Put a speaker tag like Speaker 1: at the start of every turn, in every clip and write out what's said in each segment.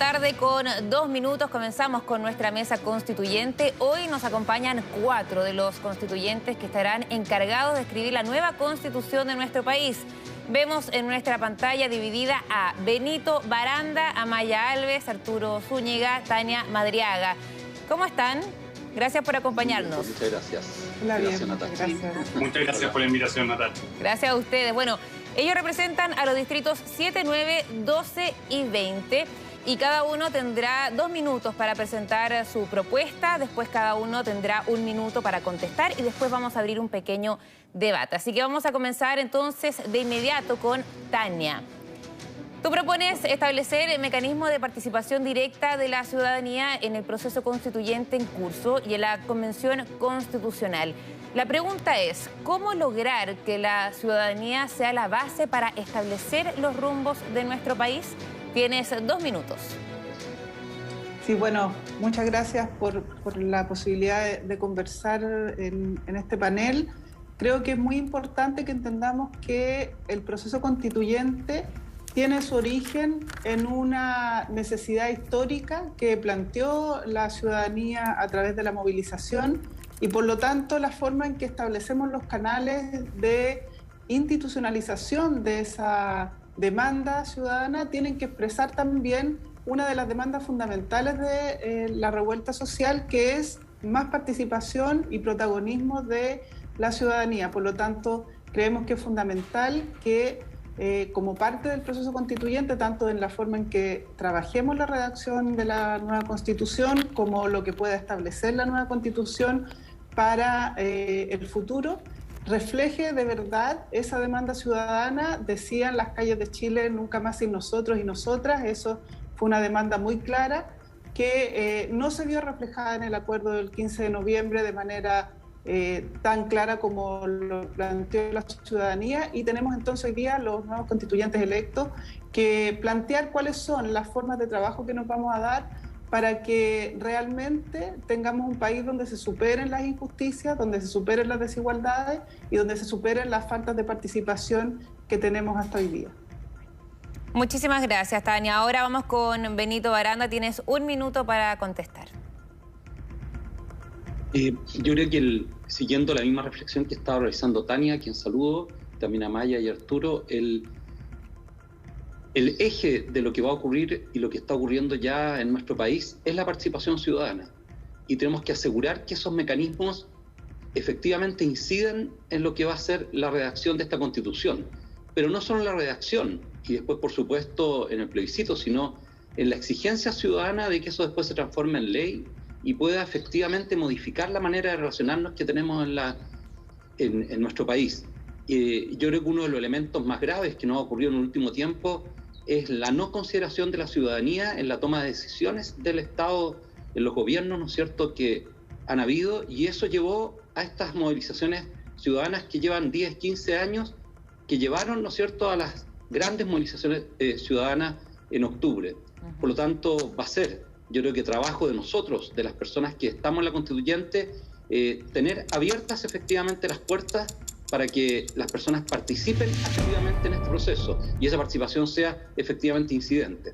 Speaker 1: tarde con 2 minutos comenzamos con nuestra mesa constituyente. Hoy nos acompañan 4 de los constituyentes que estarán encargados de escribir la nueva constitución de nuestro país. Vemos en nuestra pantalla dividida a Benito Baranda, Amaya Alves, Arturo Zúñiga, Tania Madriaga. ¿Cómo están? Gracias por acompañarnos.
Speaker 2: Muchas gracias.
Speaker 3: Hola,
Speaker 2: Gracias, Natacha.
Speaker 3: Muchas gracias por la invitación, Natacha.
Speaker 1: Gracias a ustedes. Bueno, ellos representan a los distritos 7, 9, 12 y 20 y cada uno tendrá 2 minutos para presentar su propuesta, después cada uno tendrá 1 minuto para contestar y después vamos a abrir un pequeño debate. Así que vamos a comenzar entonces de inmediato con Tania. Tú propones establecer el mecanismo de participación directa de la ciudadanía en el proceso constituyente en curso y en la Convención Constitucional. La pregunta es, ¿cómo lograr que la ciudadanía sea la base para establecer los rumbos de nuestro país? Tienes 2 minutos.
Speaker 4: Sí, bueno, muchas gracias por la posibilidad de conversar en este panel. Creo que es muy importante que entendamos que el proceso constituyente tiene su origen en una necesidad histórica que planteó la ciudadanía a través de la movilización y por lo tanto la forma en que establecemos los canales de institucionalización de esa demanda ciudadana tienen que expresar también una de las demandas fundamentales de la revuelta social, que es más participación y protagonismo de la ciudadanía. Por lo tanto, creemos que es fundamental que como parte del proceso constituyente, tanto en la forma en que trabajemos la redacción de la nueva Constitución, como lo que pueda establecer la nueva Constitución para el futuro, refleje de verdad esa demanda ciudadana. Decían las calles de Chile, nunca más sin nosotros y nosotras. Eso fue una demanda muy clara que no se vio reflejada en el acuerdo del 15 de noviembre de manera tan clara como lo planteó la ciudadanía, y tenemos entonces hoy día los nuevos constituyentes electos que plantear cuáles son las formas de trabajo que nos vamos a dar para que realmente tengamos un país donde se superen las injusticias, donde se superen las desigualdades y donde se superen las faltas de participación que tenemos hasta hoy día.
Speaker 1: Muchísimas gracias, Tania. Ahora vamos con Benito Baranda. Tienes 1 minuto para contestar.
Speaker 2: Yo creo que siguiendo la misma reflexión que estaba realizando Tania, a quien saludo, también a Maya y Arturo, el eje de lo que va a ocurrir y lo que está ocurriendo ya en nuestro país es la participación ciudadana. Y tenemos que asegurar que esos mecanismos efectivamente inciden en lo que va a ser la redacción de esta Constitución. Pero no solo en la redacción y después, por supuesto, en el plebiscito, sino en la exigencia ciudadana de que eso después se transforme en ley y pueda efectivamente modificar la manera de relacionarnos que tenemos en nuestro país. Yo creo que uno de los elementos más graves que nos ha ocurrido en el último tiempo es la no consideración de la ciudadanía en la toma de decisiones del Estado, en los gobiernos, ¿no es cierto?, que han habido, y eso llevó a estas movilizaciones ciudadanas que llevan 10, 15 años, que llevaron, ¿no es cierto?, a las grandes movilizaciones ciudadanas en octubre. Por lo tanto, va a ser, yo creo que trabajo de nosotros, de las personas que estamos en la constituyente, tener abiertas efectivamente las puertas para que las personas participen activamente en este proceso y esa participación sea efectivamente incidente.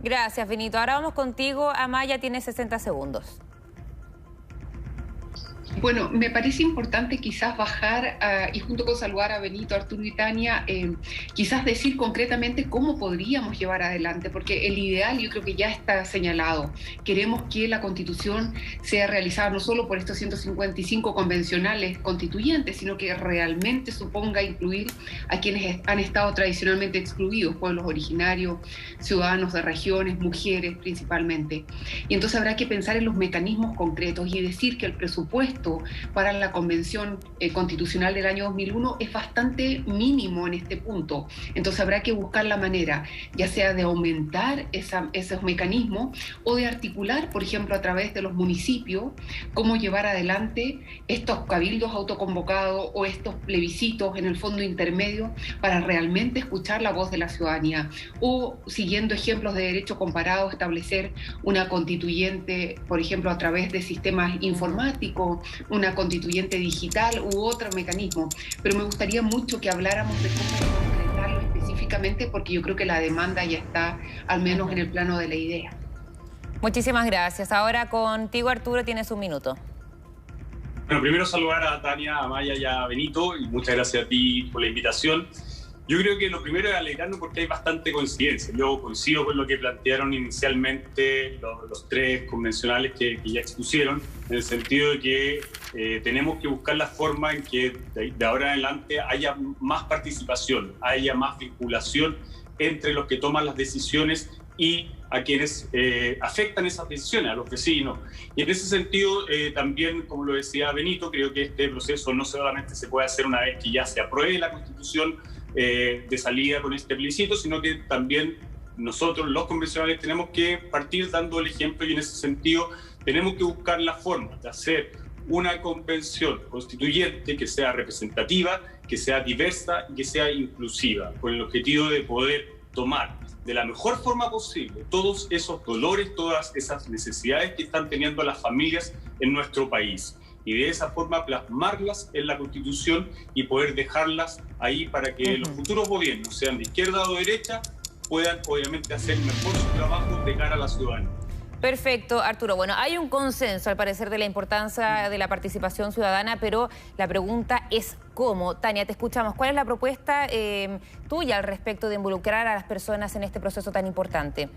Speaker 1: Gracias, Benito. Ahora vamos contigo. Amaya, tiene 60 segundos.
Speaker 5: Bueno, me parece importante quizás bajar y junto con saludar a Benito, Arturo y Tania, quizás decir concretamente cómo podríamos llevar adelante, porque el ideal yo creo que ya está señalado. Queremos que la Constitución sea realizada no solo por estos 155 convencionales constituyentes, sino que realmente suponga incluir a quienes han estado tradicionalmente excluidos, pueblos originarios, ciudadanos de regiones, mujeres principalmente. Y entonces habrá que pensar en los mecanismos concretos y decir que el presupuesto para la Convención Constitucional del año 2001 es bastante mínimo en este punto. Entonces habrá que buscar la manera, ya sea de aumentar esos mecanismos o de articular, por ejemplo, a través de los municipios, cómo llevar adelante estos cabildos autoconvocados o estos plebiscitos en el fondo intermedio para realmente escuchar la voz de la ciudadanía. O, siguiendo ejemplos de derecho comparado, establecer una constituyente, por ejemplo, a través de sistemas informáticos, una constituyente digital u otro mecanismo, pero me gustaría mucho que habláramos de cómo concretarlo específicamente, porque yo creo que la demanda ya está al menos en el plano de la idea.
Speaker 1: Muchísimas gracias. Ahora contigo, Arturo, tienes un minuto.
Speaker 3: Bueno, primero saludar a Tania, a Maya y a Benito, y muchas gracias a ti por la invitación. Yo creo que lo primero es alegrarnos porque hay bastante coincidencia. Yo coincido con lo que plantearon inicialmente los tres convencionales que ya expusieron, en el sentido de que tenemos que buscar la forma en que de ahora en adelante haya más participación, haya más vinculación entre los que toman las decisiones y a quienes afectan esas decisiones, a los vecinos. Y en ese sentido, también, como lo decía Benito, creo que este proceso no solamente se puede hacer una vez que ya se apruebe la Constitución de salida con este plebiscito, sino que también nosotros, los convencionales, tenemos que partir dando el ejemplo, y en ese sentido tenemos que buscar la forma de hacer una convención constituyente que sea representativa, que sea diversa y que sea inclusiva, con el objetivo de poder tomar de la mejor forma posible todos esos dolores, todas esas necesidades que están teniendo las familias en nuestro país, y de esa forma plasmarlas en la Constitución y poder dejarlas ahí para que los futuros gobiernos, sean de izquierda o derecha, puedan obviamente hacer mejor su trabajo de cara a la ciudadanía.
Speaker 1: Perfecto, Arturo. Bueno, hay un consenso, al parecer, de la importancia de la participación ciudadana, pero la pregunta es cómo. Tania, te escuchamos. ¿Cuál es la propuesta tuya al respecto de involucrar a las personas en este proceso tan importante?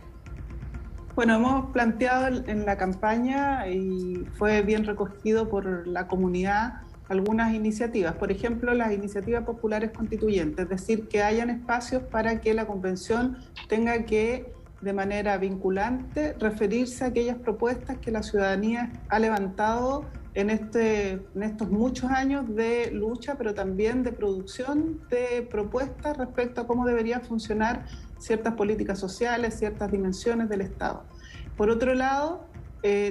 Speaker 4: Bueno, hemos planteado en la campaña, y fue bien recogido por la comunidad, algunas iniciativas. Por ejemplo, las iniciativas populares constituyentes, es decir, que hayan espacios para que la convención tenga que, de manera vinculante, referirse a aquellas propuestas que la ciudadanía ha levantado en estos muchos años de lucha, pero también de producción de propuestas respecto a cómo deberían funcionar ciertas políticas sociales, ciertas dimensiones del Estado. Por otro lado,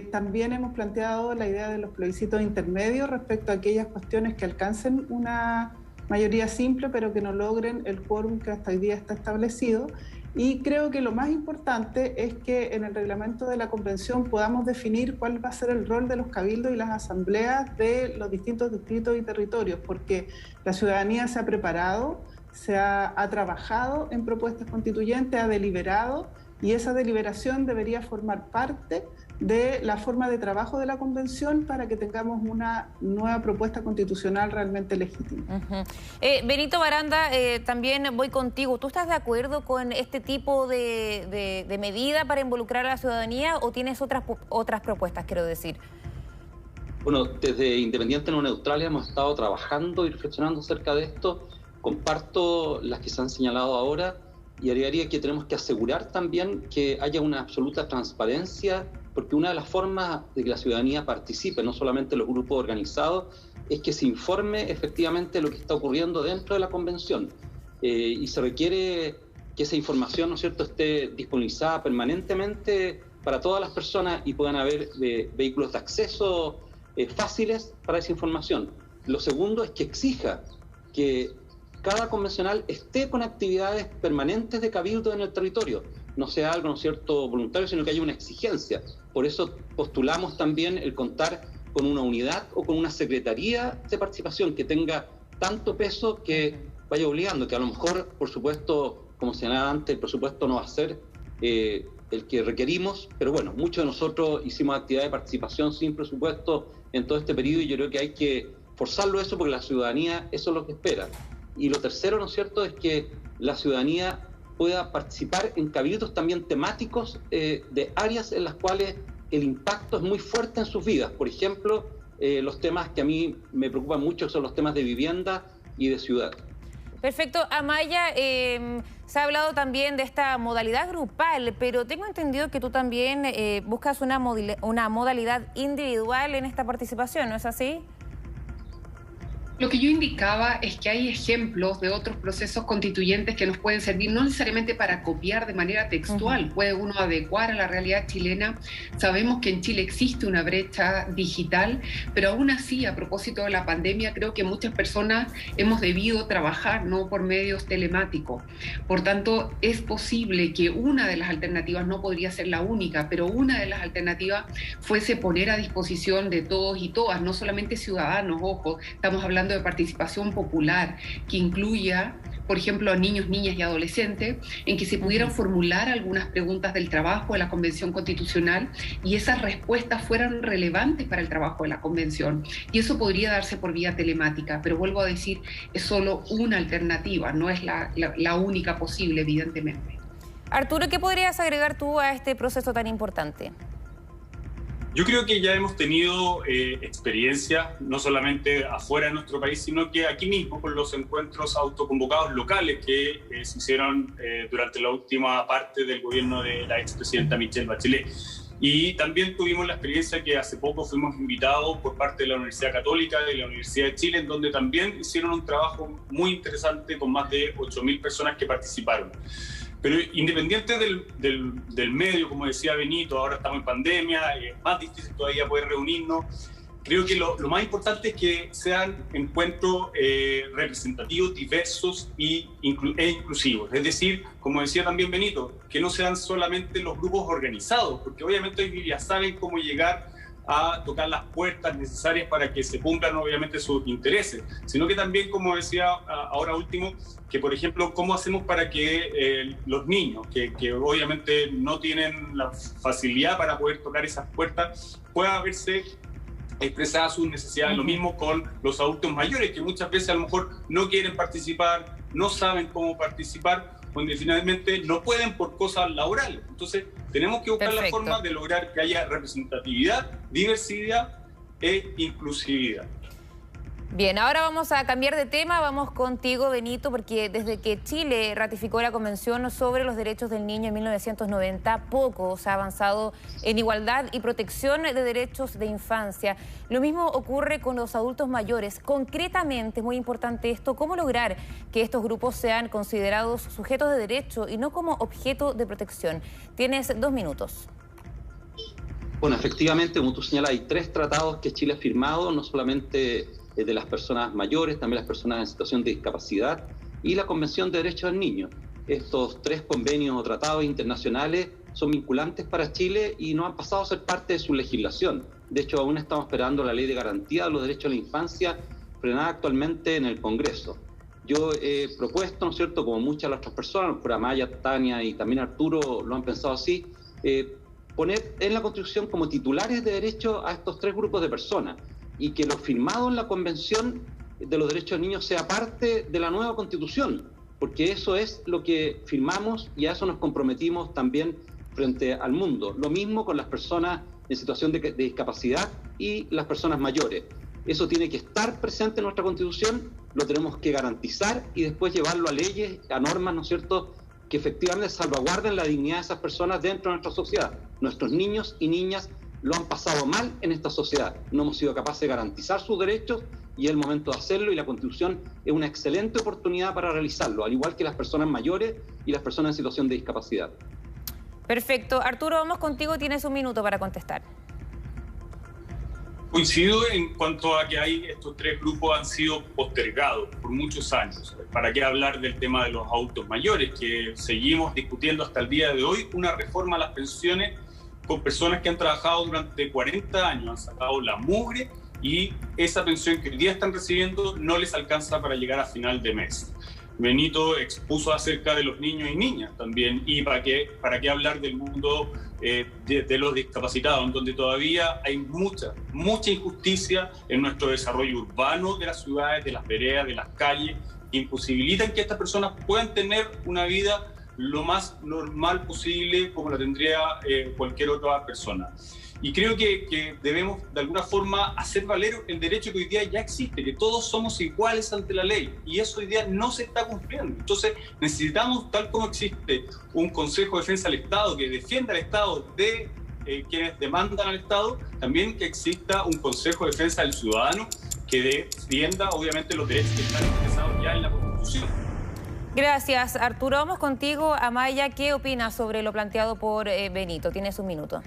Speaker 4: también hemos planteado la idea de los plebiscitos intermedios respecto a aquellas cuestiones que alcancen una mayoría simple, pero que no logren el quórum que hasta hoy día está establecido. Y creo que lo más importante es que en el reglamento de la convención podamos definir cuál va a ser el rol de los cabildos y las asambleas de los distintos distritos y territorios, porque la ciudadanía se ha preparado, ha trabajado en propuestas constituyentes, ha deliberado, y esa deliberación debería formar parte de la forma de trabajo de la convención para que tengamos una nueva propuesta constitucional realmente legítima.
Speaker 1: Benito Baranda, también voy contigo. ¿Tú estás de acuerdo con este tipo de medida para involucrar a la ciudadanía o tienes otras propuestas, quiero decir?
Speaker 2: Bueno, desde Independiente No Neutral hemos estado trabajando y reflexionando acerca de esto. Comparto las que se han señalado ahora y agregaría que tenemos que asegurar también que haya una absoluta transparencia, porque una de las formas de que la ciudadanía participe, no solamente los grupos organizados, es que se informe efectivamente lo que está ocurriendo dentro de la convención. Y se requiere que esa información, ¿no es cierto?, esté disponibilizada permanentemente para todas las personas y puedan haber vehículos de acceso fáciles para esa información. Lo segundo es que exija que cada convencional esté con actividades permanentes de cabildo en el territorio, no sea algo, ¿no es cierto?, voluntario, sino que haya una exigencia. Por eso postulamos también el contar con una unidad o con una secretaría de participación que tenga tanto peso que vaya obligando, que a lo mejor, por supuesto, como señalaba antes, el presupuesto no va a ser el que requerimos, pero bueno, muchos de nosotros hicimos actividades de participación sin presupuesto en todo este periodo y yo creo que hay que forzarlo eso porque la ciudadanía eso es lo que espera. Y lo tercero, ¿no es cierto?, es que la ciudadanía pueda participar en cabildos también temáticos de áreas en las cuales el impacto es muy fuerte en sus vidas. Por ejemplo, los temas que a mí me preocupan mucho son los temas de vivienda y de ciudad.
Speaker 1: Perfecto. Amaya, se ha hablado también de esta modalidad grupal, pero tengo entendido que tú también buscas una modalidad individual en esta participación, ¿no es así?
Speaker 5: Lo que yo indicaba es que hay ejemplos de otros procesos constituyentes que nos pueden servir, no necesariamente para copiar de manera textual, puede uno adecuar a la realidad chilena. Sabemos que en Chile existe una brecha digital, pero aún así, a propósito de la pandemia, creo que muchas personas hemos debido trabajar no por medios telemáticos. Por tanto, es posible que una de las alternativas, no podría ser la única, pero una de las alternativas fuese poner a disposición de todos y todas, no solamente ciudadanos, ojo, estamos hablando de participación popular, que incluya por ejemplo, a niños, niñas y adolescentes, en que se pudieran formular algunas preguntas del trabajo de la Convención Constitucional y esas respuestas fueran relevantes para el trabajo de la Convención. Y eso podría darse por vía telemática, pero vuelvo a decir, es solo una alternativa, no es la única posible, evidentemente.
Speaker 1: Arturo, ¿qué podrías agregar tú a este proceso tan importante?
Speaker 3: Yo creo que ya hemos tenido experiencia, no solamente afuera de nuestro país, sino que aquí mismo con los encuentros autoconvocados locales que se hicieron durante la última parte del gobierno de la expresidenta Michelle Bachelet. Y también tuvimos la experiencia que hace poco fuimos invitados por parte de la Universidad Católica de la Universidad de Chile, en donde también hicieron un trabajo muy interesante con más de 8.000 personas que participaron. Pero independiente del medio, como decía Benito, ahora estamos en pandemia, es más difícil todavía poder reunirnos. Creo que lo más importante es que sean encuentros representativos, diversos e inclusivos. Es decir, como decía también Benito, que no sean solamente los grupos organizados, porque obviamente hoy ya saben cómo llegar a tocar las puertas necesarias para que se cumplan obviamente sus intereses, sino que también, como decía ahora último, que por ejemplo, cómo hacemos para que los niños, que obviamente no tienen la facilidad para poder tocar esas puertas, puedan verse expresadas sus necesidades. Lo mismo con los adultos mayores, que muchas veces a lo mejor no quieren participar, no saben cómo participar, donde finalmente no pueden por cosas laborales. Entonces, tenemos que buscar la forma de lograr que haya representatividad, diversidad e inclusividad.
Speaker 1: Bien, ahora vamos a cambiar de tema, vamos contigo, Benito, porque desde que Chile ratificó la Convención sobre los Derechos del Niño en 1990, poco se ha avanzado en igualdad y protección de derechos de infancia. Lo mismo ocurre con los adultos mayores. Concretamente, es muy importante esto, ¿cómo lograr que estos grupos sean considerados sujetos de derecho y no como objeto de protección? Tienes 2 minutos.
Speaker 2: Bueno, efectivamente, como tú señalas, hay 3 tratados que Chile ha firmado, no solamente de las personas mayores, también las personas en situación de discapacidad y la Convención de Derechos del Niño. Estos 3 convenios o tratados internacionales son vinculantes para Chile y no han pasado a ser parte de su legislación. De hecho, aún estamos esperando la Ley de Garantía de los Derechos de la Infancia, frenada actualmente en el Congreso. Yo he propuesto, ¿no es cierto?, como muchas de las otras personas, por Amaya, Tania y también Arturo lo han pensado así, poner en la Constitución como titulares de derecho a estos 3 grupos de personas, y que lo firmado en la Convención de los Derechos del Niño sea parte de la nueva Constitución, porque eso es lo que firmamos y a eso nos comprometimos también frente al mundo. Lo mismo con las personas en situación de discapacidad y las personas mayores. Eso tiene que estar presente en nuestra Constitución, lo tenemos que garantizar y después llevarlo a leyes, a normas, ¿no es cierto?, que efectivamente salvaguarden la dignidad de esas personas dentro de nuestra sociedad. Nuestros niños y niñas lo han pasado mal en esta sociedad. No hemos sido capaces de garantizar sus derechos y es el momento de hacerlo, y la Constitución es una excelente oportunidad para realizarlo, al igual que las personas mayores y las personas en situación de discapacidad.
Speaker 1: Perfecto. Arturo, vamos contigo, tienes 1 minuto para contestar.
Speaker 3: Coincido en cuanto a que estos 3 grupos han sido postergados por muchos años. ¿Para qué hablar del tema de los adultos mayores, que seguimos discutiendo hasta el día de hoy una reforma a las pensiones con personas que han trabajado durante 40 años, han sacado la mugre y esa pensión que hoy día están recibiendo no les alcanza para llegar a final de mes? Benito expuso acerca de los niños y niñas también, y para qué hablar del mundo de los discapacitados, en donde todavía hay mucha injusticia en nuestro desarrollo urbano de las ciudades, de las veredas, de las calles, que imposibilitan que estas personas puedan tener una vida lo más normal posible como la tendría cualquier otra persona. Y creo que debemos de alguna forma hacer valer el derecho que hoy día ya existe, que todos somos iguales ante la ley, y eso hoy día no se está cumpliendo. Entonces necesitamos, tal como existe un Consejo de Defensa del Estado que defienda al Estado de quienes demandan al Estado, también que exista un Consejo de Defensa del Ciudadano que defienda obviamente los derechos que están expresados ya en la Constitución.
Speaker 1: Gracias, Arturo. Vamos contigo, Amaya. ¿Qué opinas sobre lo planteado por Benito? Tienes 1 minuto.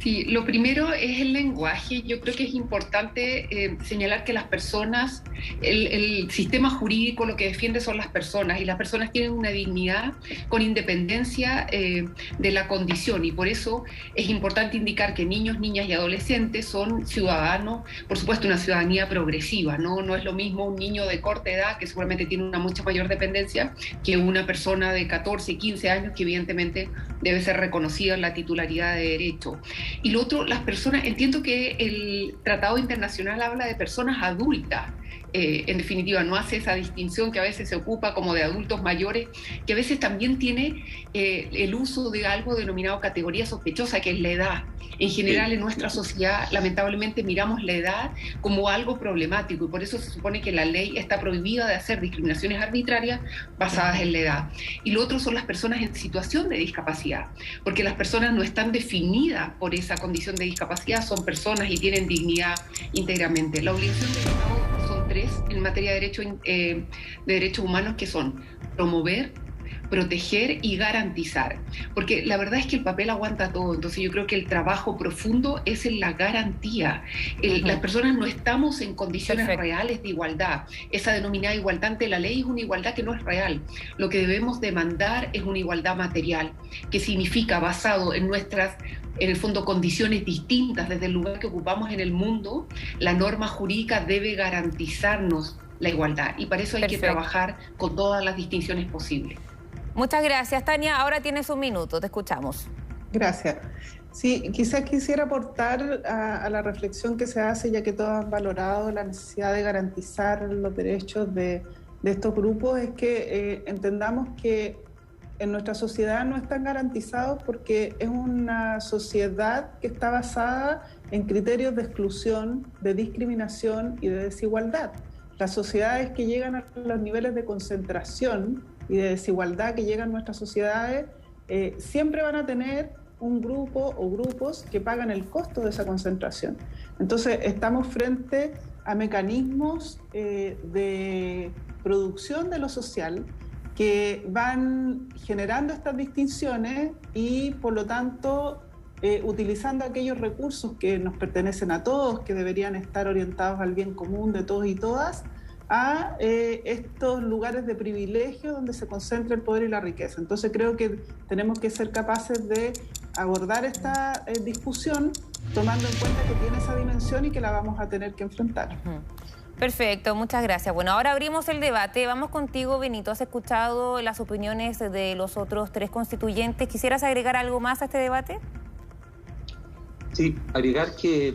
Speaker 5: Sí, lo primero es el lenguaje. Yo creo que es importante señalar que las personas, el sistema jurídico lo que defiende son las personas, y las personas tienen una dignidad con independencia de la condición, y por eso es importante indicar que niños, niñas y adolescentes son ciudadanos, por supuesto una ciudadanía progresiva, ¿no? No es lo mismo un niño de corta edad, que seguramente tiene una mucha mayor dependencia, que una persona de 14, 15 años, que evidentemente debe ser reconocida en la titularidad de derecho. Y lo otro, las personas, entiendo que el Tratado Internacional habla de personas adultas, en definitiva no hace esa distinción que a veces se ocupa como de adultos mayores, que a veces también tiene el uso de algo denominado categoría sospechosa, que es la edad. En general en nuestra sociedad lamentablemente miramos la edad como algo problemático, y por eso se supone que la ley está prohibida de hacer discriminaciones arbitrarias basadas en la edad. Y lo otro son las personas en situación de discapacidad, porque las personas no están definidas por esa condición de discapacidad, son personas y tienen dignidad íntegramente. La obligación del Estado son tres en materia de derechos humanos, que son promover, proteger y garantizar, porque la verdad es que el papel aguanta todo. Entonces yo creo que el trabajo profundo es en la garantía. Las personas no estamos en condiciones reales de igualdad. Esa denominada igualdad ante la ley es una igualdad que no es real. Lo que debemos demandar es una igualdad material, que significa basado en nuestras, en el fondo, condiciones distintas desde el lugar que ocupamos en el mundo. La norma jurídica debe garantizarnos la igualdad, y para eso hay que trabajar con todas las distinciones posibles.
Speaker 1: Muchas gracias, Tania. Ahora tienes un minuto, te escuchamos.
Speaker 4: Gracias. Sí, quizás quisiera aportar a la reflexión que se hace, ya que todos han valorado la necesidad de garantizar los derechos de estos grupos, es que entendamos que en nuestra sociedad no están garantizados porque es una sociedad que está basada en criterios de exclusión, de discriminación y de desigualdad. Las sociedades que llegan a los niveles de concentración y de desigualdad que llegan a nuestras sociedades siempre van a tener un grupo o grupos que pagan el costo de esa concentración. Entonces estamos frente a mecanismos de producción de lo social que van generando estas distinciones y por lo tanto utilizando aquellos recursos que nos pertenecen a todos, que deberían estar orientados al bien común de todos y todas, a estos lugares de privilegio donde se concentra el poder y la riqueza. Entonces creo que tenemos que ser capaces de abordar esta discusión tomando en cuenta que tiene esa dimensión y que la vamos a tener que enfrentar.
Speaker 1: Perfecto, muchas gracias. Bueno, ahora abrimos el debate. Vamos contigo, Benito. Has escuchado las opiniones de los otros tres constituyentes. ¿Quisieras agregar algo más a este debate?
Speaker 2: Sí, agregar que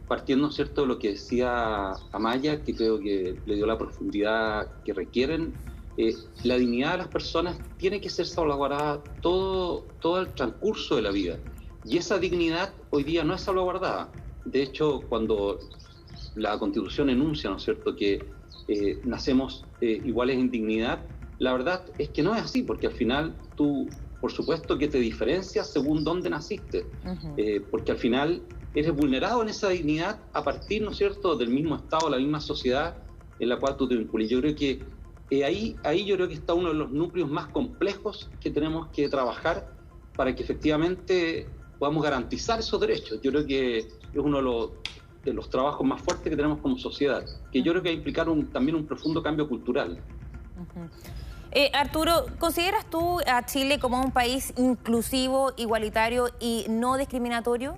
Speaker 2: partiendo, ¿cierto?, de lo que decía Amaya, que creo que le dio la profundidad que requieren, la dignidad de las personas tiene que ser salvaguardada todo el transcurso de la vida. Y esa dignidad hoy día no es salvaguardada. De hecho, cuando la Constitución enuncia, ¿no es cierto?, que nacemos iguales en dignidad, la verdad es que no es así, porque al final tú, por supuesto que te diferencias según dónde naciste, porque al final eres vulnerado en esa dignidad a partir, ¿no es cierto?, del mismo Estado, la misma sociedad en la cual tú te vinculas. Yo creo que ahí yo creo que está uno de los núcleos más complejos que tenemos que trabajar para que efectivamente podamos garantizar esos derechos. Yo creo que es uno de los trabajos más fuertes que tenemos como sociedad, que yo creo que va a implicar también un profundo cambio cultural.
Speaker 1: Arturo, ¿consideras tú a Chile como un país inclusivo, igualitario y no discriminatorio?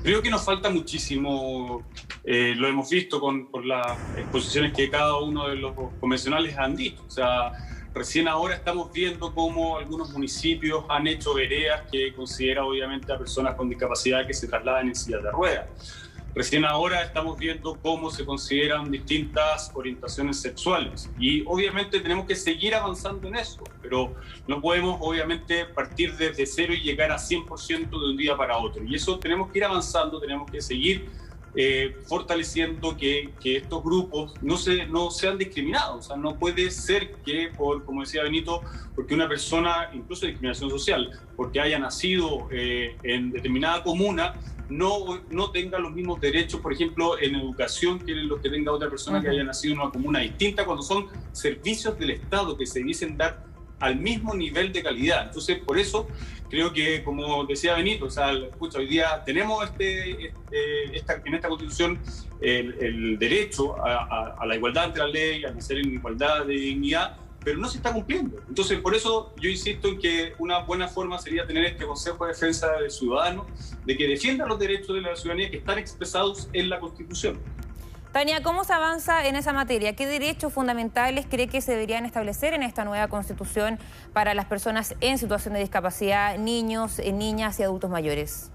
Speaker 3: Creo que nos falta muchísimo, lo hemos visto con las exposiciones que cada uno de los convencionales han dicho. O sea, recién ahora estamos viendo cómo algunos municipios han hecho veredas que consideran obviamente a personas con discapacidad que se trasladan en sillas de ruedas. Recién ahora estamos viendo cómo se consideran distintas orientaciones sexuales y obviamente tenemos que seguir avanzando en eso, pero no podemos obviamente partir desde cero y llegar a 100% de un día para otro. Y eso tenemos que ir avanzando, tenemos que seguir fortaleciendo que estos grupos no sean discriminados. O sea, no puede ser que, como decía Benito, porque una persona, incluso discriminación social, porque haya nacido en determinada comuna, no tenga los mismos derechos, por ejemplo, en educación, que los que tenga otra persona que haya nacido en una comuna distinta, cuando son servicios del Estado que se dicen dar al mismo nivel de calidad. Entonces, por eso creo que, como decía Benito, o sea, escucha, hoy día tenemos en esta Constitución el derecho a la igualdad ante la ley, a nacer en igualdad de dignidad, pero no se está cumpliendo. Entonces, por eso yo insisto en que una buena forma sería tener este Consejo de Defensa del Ciudadano, de que defienda los derechos de la ciudadanía que están expresados en la Constitución.
Speaker 1: Tania, ¿cómo se avanza en esa materia? ¿Qué derechos fundamentales cree que se deberían establecer en esta nueva Constitución para las personas en situación de discapacidad, niños, niñas y adultos mayores?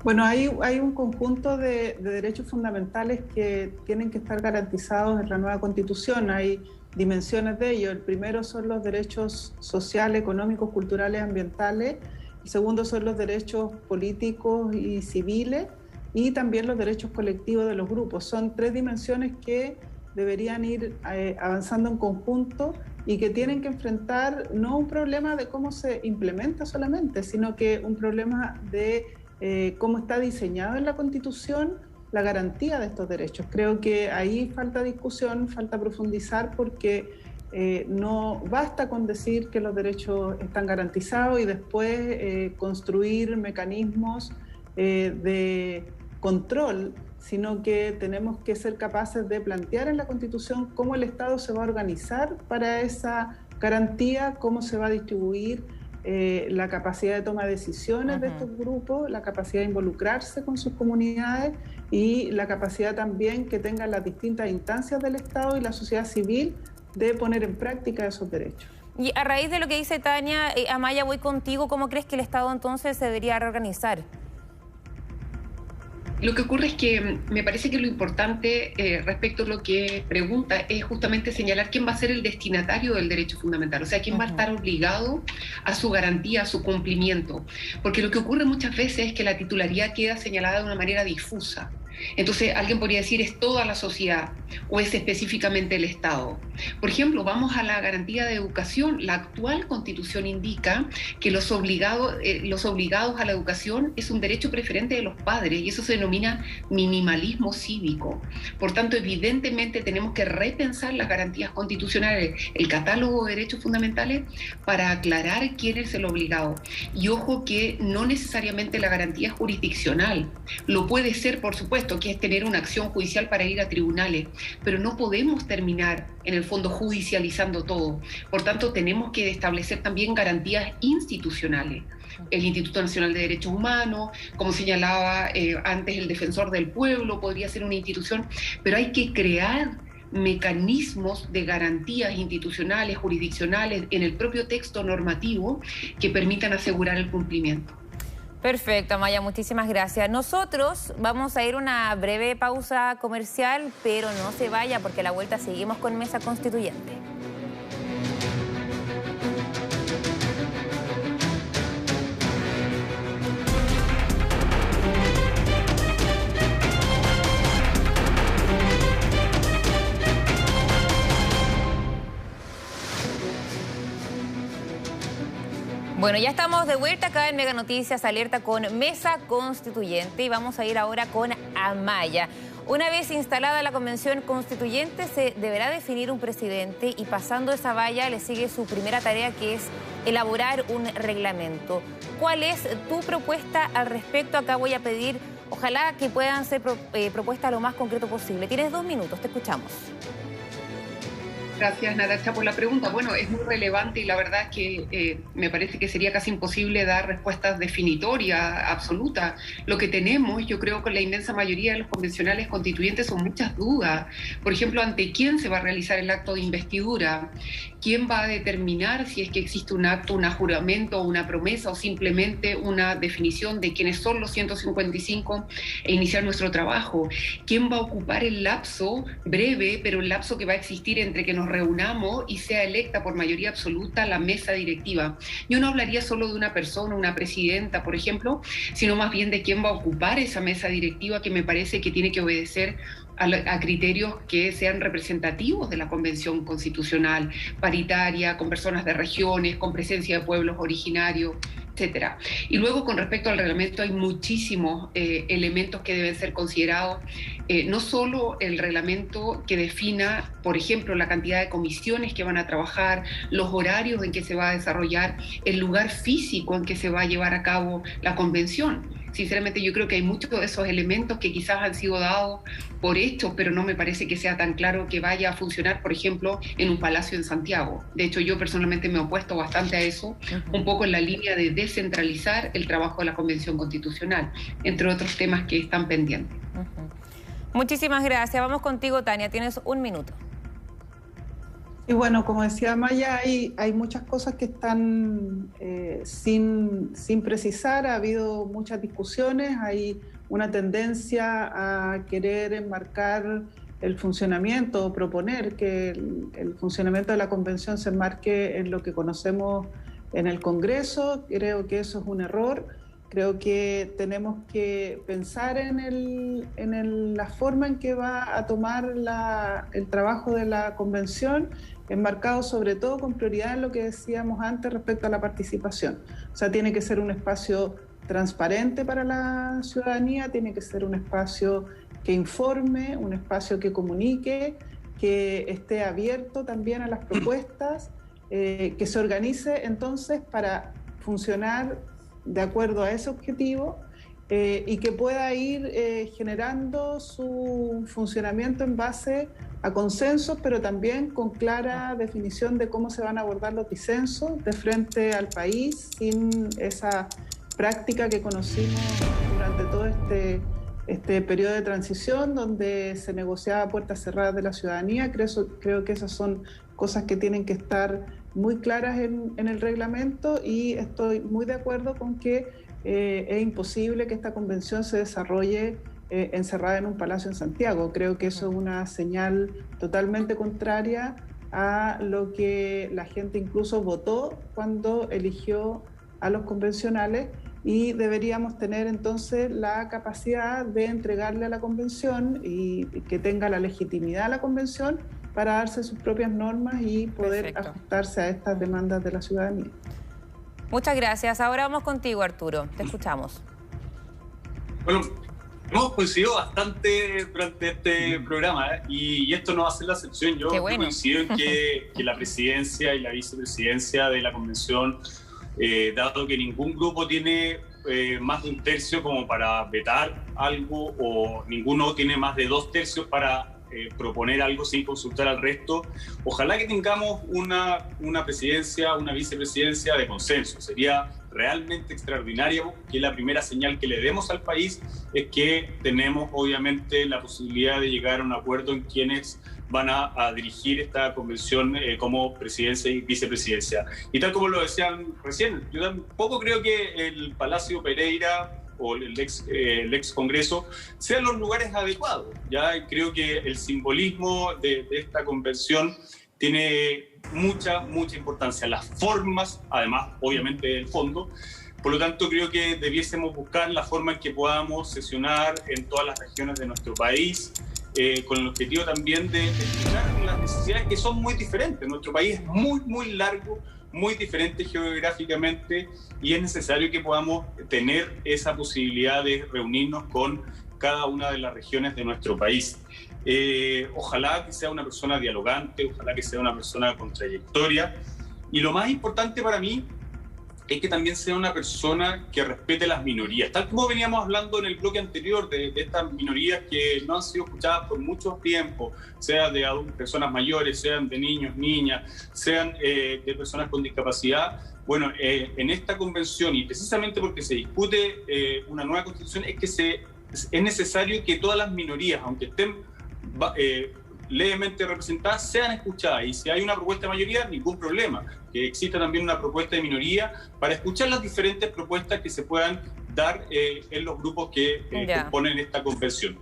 Speaker 4: Bueno, hay un conjunto de derechos fundamentales que tienen que estar garantizados en la nueva Constitución. Hay dimensiones de ello. El primero son los derechos sociales, económicos, culturales, ambientales. El segundo son los derechos políticos y civiles, y también los derechos colectivos de los grupos. Son tres dimensiones que deberían ir avanzando en conjunto y que tienen que enfrentar no un problema de cómo se implementa solamente, sino que un problema de cómo está diseñado en la Constitución la garantía de estos derechos. Creo que ahí falta discusión, falta profundizar, porque no basta con decir que los derechos están garantizados y después construir mecanismos de control, sino que tenemos que ser capaces de plantear en la Constitución cómo el Estado se va a organizar para esa garantía, cómo se va a distribuir la capacidad de toma de decisiones de estos grupos, la capacidad de involucrarse con sus comunidades y la capacidad también que tengan las distintas instancias del Estado y la sociedad civil de poner en práctica esos derechos.
Speaker 1: Y a raíz de lo que dice Tania, Amaya, voy contigo. ¿Cómo crees que el Estado entonces se debería reorganizar?
Speaker 5: Lo que ocurre es que me parece que lo importante respecto a lo que pregunta es justamente señalar quién va a ser el destinatario del derecho fundamental, o sea, quién va a estar obligado a su garantía, a su cumplimiento. Porque lo que ocurre muchas veces es que la titularidad queda señalada de una manera difusa. Entonces alguien podría decir es toda la sociedad o es específicamente el Estado. Por ejemplo, vamos a la garantía de educación. La actual Constitución indica que los obligados a la educación es un derecho preferente de los padres, y eso se denomina minimalismo cívico. Por tanto, evidentemente tenemos que repensar las garantías constitucionales, el catálogo de derechos fundamentales, para aclarar quién es el obligado. Y ojo que no necesariamente la garantía es jurisdiccional. Lo puede ser, por supuesto, que es tener una acción judicial para ir a tribunales, pero no podemos terminar en el fondo judicializando todo. Por tanto, tenemos que establecer también garantías institucionales. El Instituto Nacional de Derechos Humanos, como señalaba antes el Defensor del Pueblo, podría ser una institución, pero hay que crear mecanismos de garantías institucionales, jurisdiccionales, en el propio texto normativo que permitan asegurar el cumplimiento.
Speaker 1: Perfecto, Amaya, muchísimas gracias. Nosotros vamos a ir a una breve pausa comercial, pero no se vaya porque a la vuelta seguimos con Mesa Constituyente. Bueno, ya estamos de vuelta acá en Mega Noticias Alerta con Mesa Constituyente y vamos a ir ahora con Amaya. Una vez instalada la Convención Constituyente se deberá definir un presidente y pasando esa valla le sigue su primera tarea, que es elaborar un reglamento. ¿Cuál es tu propuesta al respecto? Acá voy a pedir, ojalá que puedan ser propuestas lo más concreto posible. Tienes 2 minutos, te escuchamos.
Speaker 5: Gracias, Natacha, por la pregunta. Bueno, es muy relevante y la verdad es que me parece que sería casi imposible dar respuestas definitorias, absolutas. Lo que tenemos, yo creo, con la inmensa mayoría de los convencionales constituyentes son muchas dudas. Por ejemplo, ¿ante quién se va a realizar el acto de investidura? ¿Quién va a determinar si es que existe un acto, un juramento, una promesa o simplemente una definición de quiénes son los 155 e iniciar nuestro trabajo? ¿Quién va a ocupar el lapso breve, pero el lapso que va a existir entre que nos reunamos y sea electa por mayoría absoluta la mesa directiva? Yo no hablaría solo de una persona, una presidenta, por ejemplo, sino más bien de quién va a ocupar esa mesa directiva, que me parece que tiene que obedecer a criterios que sean representativos de la Convención Constitucional, paritaria, con personas de regiones, con presencia de pueblos originarios, etcétera. Y luego, con respecto al reglamento, hay muchísimos elementos que deben ser considerados, no solo el reglamento que defina, por ejemplo, la cantidad de comisiones que van a trabajar, los horarios en que se va a desarrollar, el lugar físico en que se va a llevar a cabo la convención. Sinceramente, yo creo que hay muchos de esos elementos que quizás han sido dados por hecho, pero no me parece que sea tan claro que vaya a funcionar, por ejemplo, en un palacio en Santiago. De hecho, yo personalmente me he opuesto bastante a eso, un poco en la línea de descentralizar el trabajo de la Convención Constitucional, entre otros temas que están pendientes.
Speaker 1: Muchísimas gracias. Vamos contigo, Tania. Tienes 1 minuto.
Speaker 4: Y bueno, como decía Maya, hay muchas cosas que están sin precisar. Ha habido muchas discusiones, hay una tendencia a querer enmarcar el funcionamiento o proponer que el funcionamiento de la convención se enmarque en lo que conocemos en el Congreso. Creo que eso es un error. Creo que tenemos que pensar en la forma en que va a tomar el trabajo de la convención, enmarcado sobre todo con prioridad en lo que decíamos antes respecto a la participación. O sea, tiene que ser un espacio transparente para la ciudadanía, tiene que ser un espacio que informe, un espacio que comunique, que esté abierto también a las propuestas, que se organice entonces para funcionar de acuerdo a ese objetivo y que pueda ir generando su funcionamiento en base a consensos, pero también con clara definición de cómo se van a abordar los disensos de frente al país, sin esa práctica que conocimos durante todo este periodo de transición, donde se negociaba a puertas cerradas de la ciudadanía. Creo que esas son cosas que tienen que estar muy claras en el reglamento, y estoy muy de acuerdo con que es imposible que esta convención se desarrolle encerrada en un palacio en Santiago. Creo que eso es una señal totalmente contraria a lo que la gente incluso votó cuando eligió a los convencionales, y deberíamos tener entonces la capacidad de entregarle a la convención y que tenga la legitimidad a la convención para darse sus propias normas y poder ajustarse a estas demandas de la ciudadanía.
Speaker 1: Muchas gracias. Ahora vamos contigo, Arturo. Te escuchamos.
Speaker 3: Bueno, hemos coincidido bastante durante este programa, y esto no va a ser la excepción. Yo coincido en que la presidencia y la vicepresidencia de la convención, dado que ningún grupo tiene más de 1/3 como para vetar algo, o ninguno tiene más de 2/3 para proponer algo sin consultar al resto, ojalá que tengamos una presidencia, una vicepresidencia de consenso. Sería realmente extraordinario que la primera señal que le demos al país es que tenemos obviamente la posibilidad de llegar a un acuerdo en quienes van a dirigir esta convención como presidencia y vicepresidencia. Y tal como lo decían recién, yo tampoco creo que el Palacio Pereira o el ex Congreso sean los lugares adecuados. Ya creo que el simbolismo de esta convención tiene mucha importancia. Las formas, además, obviamente, el fondo. Por lo tanto, creo que debiésemos buscar la forma en que podamos sesionar en todas las regiones de nuestro país, con el objetivo también de escuchar las necesidades que son muy diferentes. Nuestro país es muy largo, muy diferente geográficamente, y es necesario que podamos tener esa posibilidad de reunirnos con cada una de las regiones de nuestro país. Ojalá que sea una persona dialogante, ojalá que sea una persona con trayectoria, y lo más importante para mí es que también sea una persona que respete las minorías, tal como veníamos hablando en el bloque anterior de estas minorías que no han sido escuchadas por mucho tiempo, sean de personas mayores, sean de niños, niñas, sean de personas con discapacidad. Bueno, en esta convención, y precisamente porque se discute una nueva constitución, es que es necesario que todas las minorías, aunque estén levemente representadas, sean escuchadas, y si hay una propuesta de mayoría, ningún problema, que exista también una propuesta de minoría para escuchar las diferentes propuestas que se puedan dar en los grupos que componen esta convención.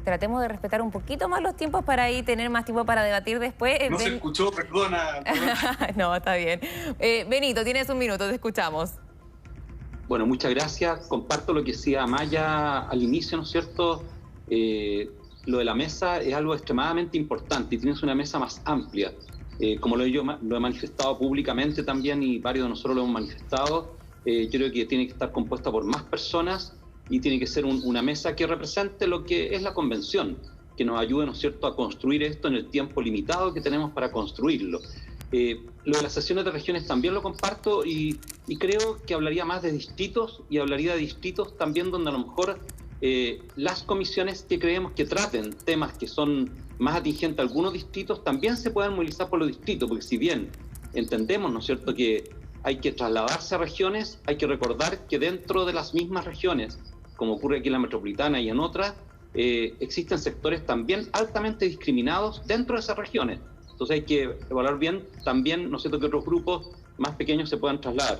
Speaker 1: Tratemos de respetar un poquito más los tiempos para ahí tener más tiempo para debatir después.
Speaker 3: No se escuchó, perdona.
Speaker 1: No, está bien. Benito, tienes 1 minuto, te escuchamos.
Speaker 2: Bueno, muchas gracias. Comparto lo que decía Maya al inicio, ¿no es cierto? Lo de la mesa es algo extremadamente importante, y tienes una mesa más amplia. Como lo he manifestado públicamente también, y varios de nosotros lo hemos manifestado, Yo creo que tiene que estar compuesta por más personas y tiene que ser una mesa que represente lo que es la convención, que nos ayude, ¿no es cierto?, a construir esto en el tiempo limitado que tenemos para construirlo. Lo de las sesiones de regiones también lo comparto y creo que hablaría más de distritos y hablaría de distritos también donde a lo mejor las comisiones que creemos que traten temas que son más atingentes a algunos distritos también se puedan movilizar por los distritos, porque si bien entendemos, ¿no es cierto?, que hay que trasladarse a regiones, hay que recordar que dentro de las mismas regiones, como ocurre aquí en la metropolitana y en otras, existen sectores también altamente discriminados dentro de esas regiones. Entonces hay que evaluar bien también, ¿no es cierto?, que otros grupos más pequeños se puedan trasladar.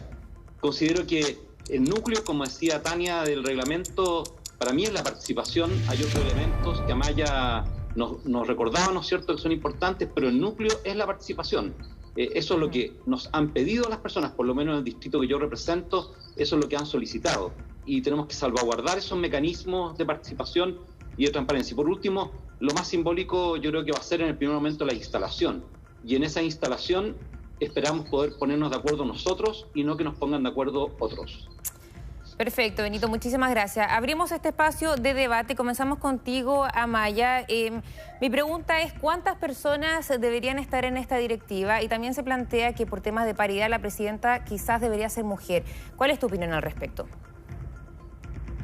Speaker 2: Considero que el núcleo, como decía Tania, del reglamento, para mí es la participación. Hay otros elementos que Amaya nos recordaba, ¿no es cierto?, que son importantes, pero el núcleo es la participación. Eso es lo que nos han pedido las personas, por lo menos en el distrito que yo represento, eso es lo que han solicitado. Y tenemos que salvaguardar esos mecanismos de participación y de transparencia. Y por último, lo más simbólico yo creo que va a ser en el primer momento la instalación. Y en esa instalación esperamos poder ponernos de acuerdo nosotros y no que nos pongan de acuerdo otros.
Speaker 1: Perfecto, Benito, muchísimas gracias. Abrimos este espacio de debate. Comenzamos contigo, Amaya. Mi pregunta es, ¿cuántas personas deberían estar en esta directiva? Y también se plantea que por temas de paridad la presidenta quizás debería ser mujer. ¿Cuál es tu opinión al respecto?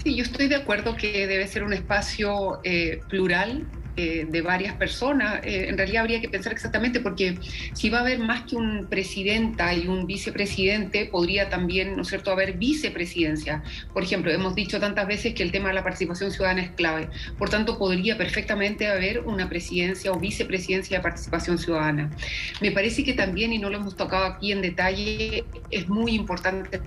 Speaker 5: Sí, yo estoy de acuerdo que debe ser un espacio plural, de varias personas. En realidad habría que pensar exactamente, porque si va a haber más que un presidenta y un vicepresidente, podría también, ¿no es cierto?, haber vicepresidencia. Por ejemplo, hemos dicho tantas veces que el tema de la participación ciudadana es clave. Por tanto, podría perfectamente haber una presidencia o vicepresidencia de participación ciudadana. Me parece que también, y no lo hemos tocado aquí en detalle, es muy importante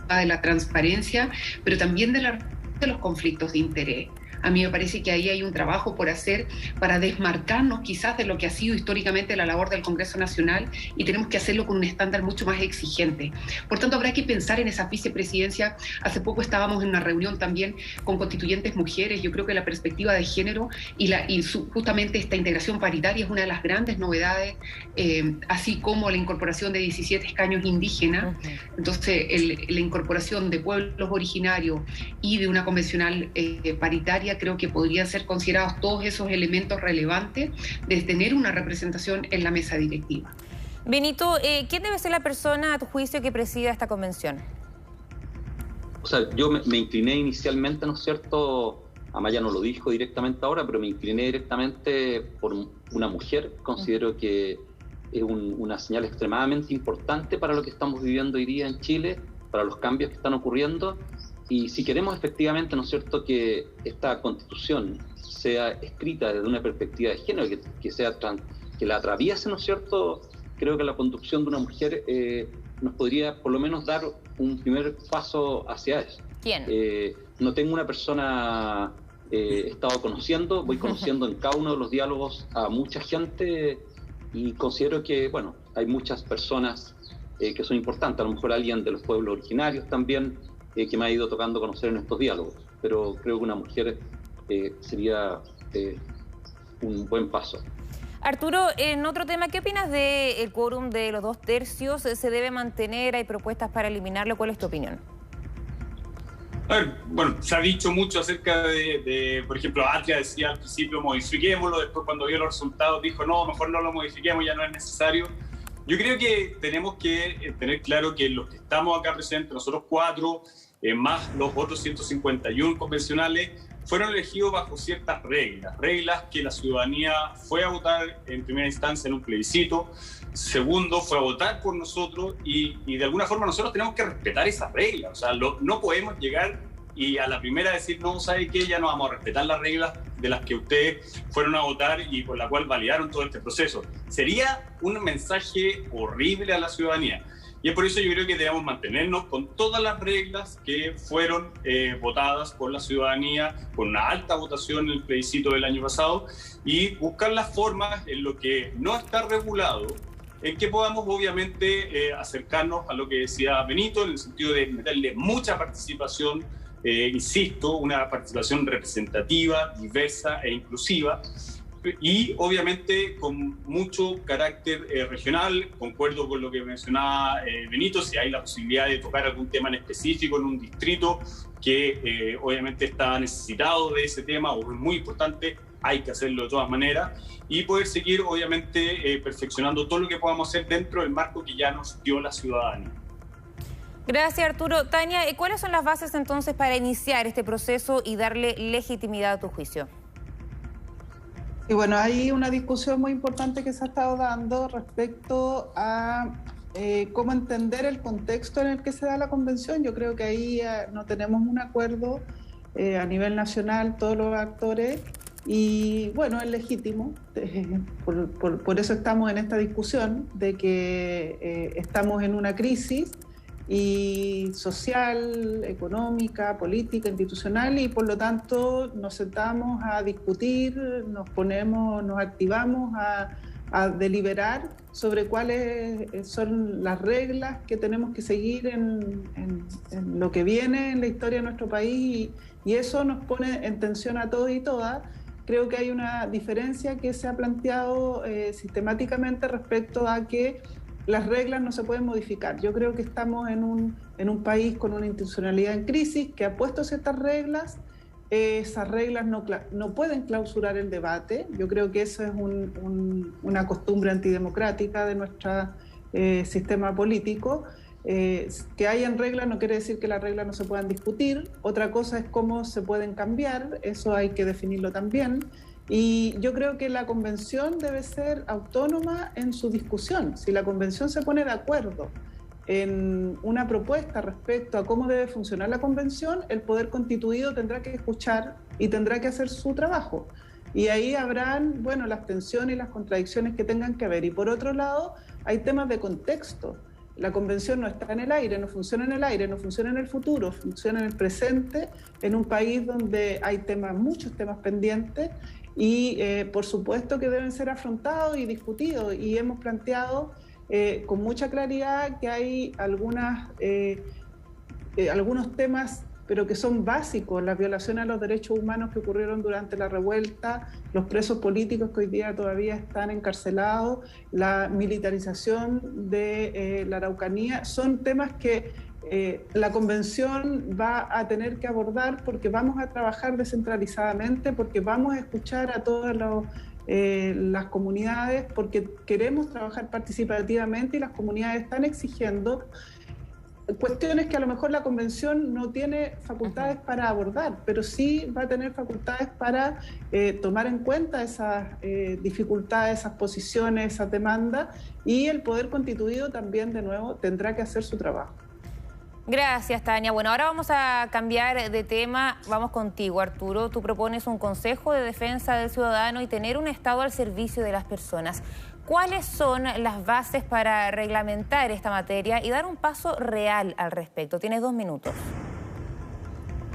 Speaker 5: de la transparencia, pero también de los conflictos de interés. A mí me parece que ahí hay un trabajo por hacer para desmarcarnos quizás de lo que ha sido históricamente la labor del Congreso Nacional, y tenemos que hacerlo con un estándar mucho más exigente. Por tanto, habrá que pensar en esa vicepresidencia. Hace poco estábamos en una reunión también con constituyentes mujeres. Yo creo que la perspectiva de género justamente esta integración paritaria es una de las grandes novedades, así como la incorporación de 17 escaños indígenas. Entonces, la incorporación de pueblos originarios y de una convencional paritaria, creo que podrían ser considerados todos esos elementos relevantes de tener una representación en la mesa directiva.
Speaker 1: Benito, ¿quién debe ser la persona, a tu juicio, que presida esta convención?
Speaker 2: O sea, yo me incliné inicialmente, ¿no es cierto? Amaya no lo dijo directamente ahora, pero me incliné directamente por una mujer. Considero que es una señal extremadamente importante para lo que estamos viviendo hoy día en Chile, para los cambios que están ocurriendo. Y si queremos efectivamente, ¿no es cierto?, que esta Constitución sea escrita desde una perspectiva de género, que la atraviese, ¿no es cierto?, creo que la conducción de una mujer nos podría por lo menos dar un primer paso hacia eso.
Speaker 1: ¿Quién?
Speaker 2: No tengo una persona, he estado conociendo, voy conociendo en cada uno de los diálogos a mucha gente y considero que, bueno, hay muchas personas que son importantes, a lo mejor alguien de los pueblos originarios también, que me ha ido tocando conocer en estos diálogos, pero creo que una mujer sería un buen paso.
Speaker 1: Arturo, en otro tema, ¿qué opinas del quórum de los 2/3? ¿Se debe mantener? ¿Hay propuestas para eliminarlo? ¿Cuál es tu opinión?
Speaker 3: A ver, bueno, se ha dicho mucho acerca de por ejemplo, Atria decía al principio modifiquémoslo, después cuando vio los resultados dijo no, mejor no lo modifiquemos, ya no es necesario. Yo creo que tenemos que tener claro que los que estamos acá presentes, nosotros 4, más los otros 151 convencionales, fueron elegidos bajo ciertas reglas que la ciudadanía fue a votar en primera instancia en un plebiscito, segundo fue a votar por nosotros y de alguna forma nosotros tenemos que respetar esas reglas. O sea, no podemos llegar y a la primera decir, no, ¿sabe qué? Ya no vamos a respetar las reglas de las que ustedes fueron a votar y por la cual validaron todo este proceso. Sería un mensaje horrible a la ciudadanía. Y es por eso yo creo que debemos mantenernos con todas las reglas que fueron votadas por la ciudadanía, con una alta votación en el plebiscito del año pasado, y buscar las formas en lo que no está regulado, en que podamos obviamente acercarnos a lo que decía Benito, en el sentido de meterle mucha participación, insisto, una participación representativa, diversa e inclusiva, y obviamente con mucho carácter regional. Concuerdo con lo que mencionaba Benito, si hay la posibilidad de tocar algún tema en específico en un distrito que obviamente está necesitado de ese tema o es muy importante, hay que hacerlo de todas maneras y poder seguir obviamente perfeccionando todo lo que podamos hacer dentro del marco que ya nos dio la ciudadanía.
Speaker 1: Gracias, Arturo. Tania, ¿cuáles son las bases entonces para iniciar este proceso y darle legitimidad a tu juicio?
Speaker 4: Y bueno, hay una discusión muy importante que se ha estado dando respecto a cómo entender el contexto en el que se da la convención. Yo creo que ahí no tenemos un acuerdo a nivel nacional, todos los actores, y bueno, es legítimo. Por eso estamos en esta discusión de que estamos en una crisis y social, económica, política, institucional, y por lo tanto nos sentamos a discutir, nos activamos a deliberar sobre cuáles son las reglas que tenemos que seguir en lo que viene en la historia de nuestro país, y eso nos pone en tensión a todos y todas. Creo que hay una diferencia que se ha planteado sistemáticamente respecto a que las reglas no se pueden modificar. Yo creo que estamos en un país con una institucionalidad en crisis que ha puesto ciertas reglas. Esas reglas no pueden clausurar el debate. Yo creo que eso es una costumbre antidemocrática de nuestro sistema político. Que hayan reglas no quiere decir que las reglas no se puedan discutir. Otra cosa es cómo se pueden cambiar. Eso hay que definirlo también. Y yo creo que la convención debe ser autónoma en su discusión. Si la convención se pone de acuerdo en una propuesta respecto a cómo debe funcionar la convención, el poder constituido tendrá que escuchar y tendrá que hacer su trabajo. Y ahí habrán, bueno, las tensiones y las contradicciones que tengan que haber. Y por otro lado, hay temas de contexto. La convención no está en el aire, no funciona en el aire, no funciona en el futuro, funciona en el presente, en un país donde hay muchos temas pendientes, y por supuesto que deben ser afrontados y discutidos, y hemos planteado con mucha claridad que hay algunos temas pero que son básicos: las violaciones a los derechos humanos que ocurrieron durante la revuelta, los presos políticos que hoy día todavía están encarcelados, la militarización de la Araucanía. Son temas que la convención va a tener que abordar, porque vamos a trabajar descentralizadamente, porque vamos a escuchar a todas las comunidades, porque queremos trabajar participativamente, y las comunidades están exigiendo cuestiones que a lo mejor la convención no tiene facultades para abordar, pero sí va a tener facultades para tomar en cuenta esas dificultades, esas posiciones, esas demandas, y el poder constituido también, de nuevo, tendrá que hacer su trabajo.
Speaker 1: Gracias, Tania. Bueno, ahora vamos a cambiar de tema. Vamos contigo, Arturo. Tú propones un Consejo de Defensa del Ciudadano y tener un Estado al servicio de las personas. ¿Cuáles son las bases para reglamentar esta materia y dar un paso real al respecto? Tienes 2 minutos.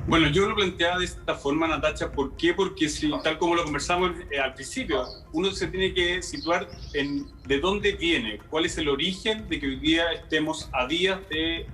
Speaker 3: Bueno, yo lo planteaba de esta forma, Natacha. ¿Por qué? Porque tal como lo conversamos al principio, uno se tiene que situar en de dónde viene, cuál es el origen de que hoy día estemos a días de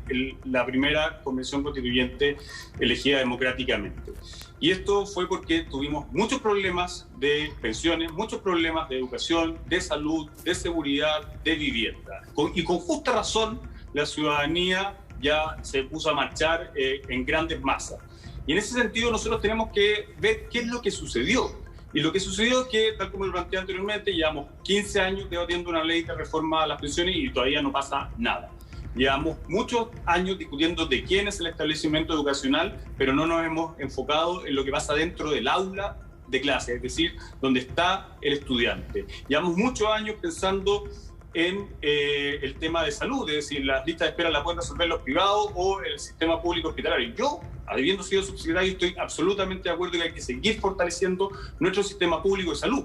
Speaker 3: la primera convención constituyente elegida democráticamente. Y esto fue porque tuvimos muchos problemas de pensiones, muchos problemas de educación, de salud, de seguridad, de vivienda. Y con justa razón, la ciudadanía ya se puso a marchar en grandes masas. Y en ese sentido nosotros tenemos que ver qué es lo que sucedió. Y lo que sucedió es que, tal como lo planteé anteriormente, llevamos 15 años debatiendo una ley de reforma a las pensiones y todavía no pasa nada. Llevamos muchos años discutiendo de quién es el establecimiento educacional, pero no nos hemos enfocado en lo que pasa dentro del aula de clase, es decir, donde está el estudiante. Llevamos muchos años pensando en el tema de salud, es decir, las listas de espera las pueden resolver los privados o el sistema público hospitalario. Yo, habiendo sido subsecretario, estoy absolutamente de acuerdo que hay que seguir fortaleciendo nuestro sistema público de salud,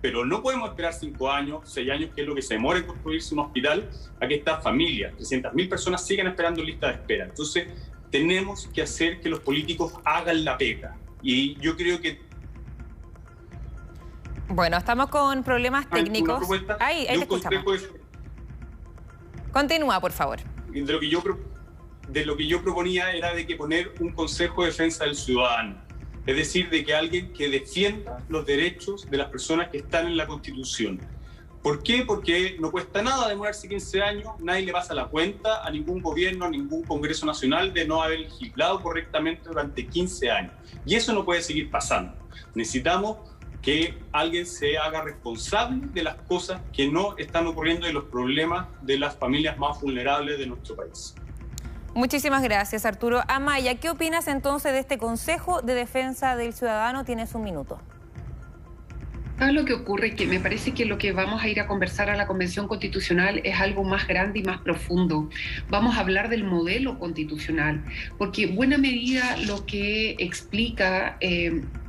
Speaker 3: pero no podemos esperar 5 años, 6 años, que es lo que se demora en construirse un hospital, a que estas familias, 300.000 personas, sigan esperando lista de espera. Entonces, tenemos que hacer que los políticos hagan la pega. Y yo creo que...
Speaker 1: Bueno, estamos con problemas técnicos. Ahí te escuchamos. Continúa, por favor.
Speaker 3: De lo que yo proponía era de que poner un Consejo de Defensa del Ciudadano. es decir, de que alguien que defienda los derechos de las personas que están en la Constitución. ¿Por qué? Porque no cuesta nada demorarse 15 años, nadie le pasa la cuenta a ningún gobierno, a ningún Congreso Nacional de no haber legislado correctamente durante 15 años. Y eso no puede seguir pasando. Necesitamos que alguien se haga responsable de las cosas que no están ocurriendo y los problemas de las familias más vulnerables de nuestro país.
Speaker 1: Muchísimas gracias, Arturo. Amaya, ¿qué opinas entonces de este Consejo de Defensa del Ciudadano? Tienes un minuto.
Speaker 5: Lo que ocurre es que me parece que lo que vamos a ir a conversar a la Convención Constitucional es algo más grande y más profundo. Vamos a hablar del modelo constitucional, porque en buena medida lo que explica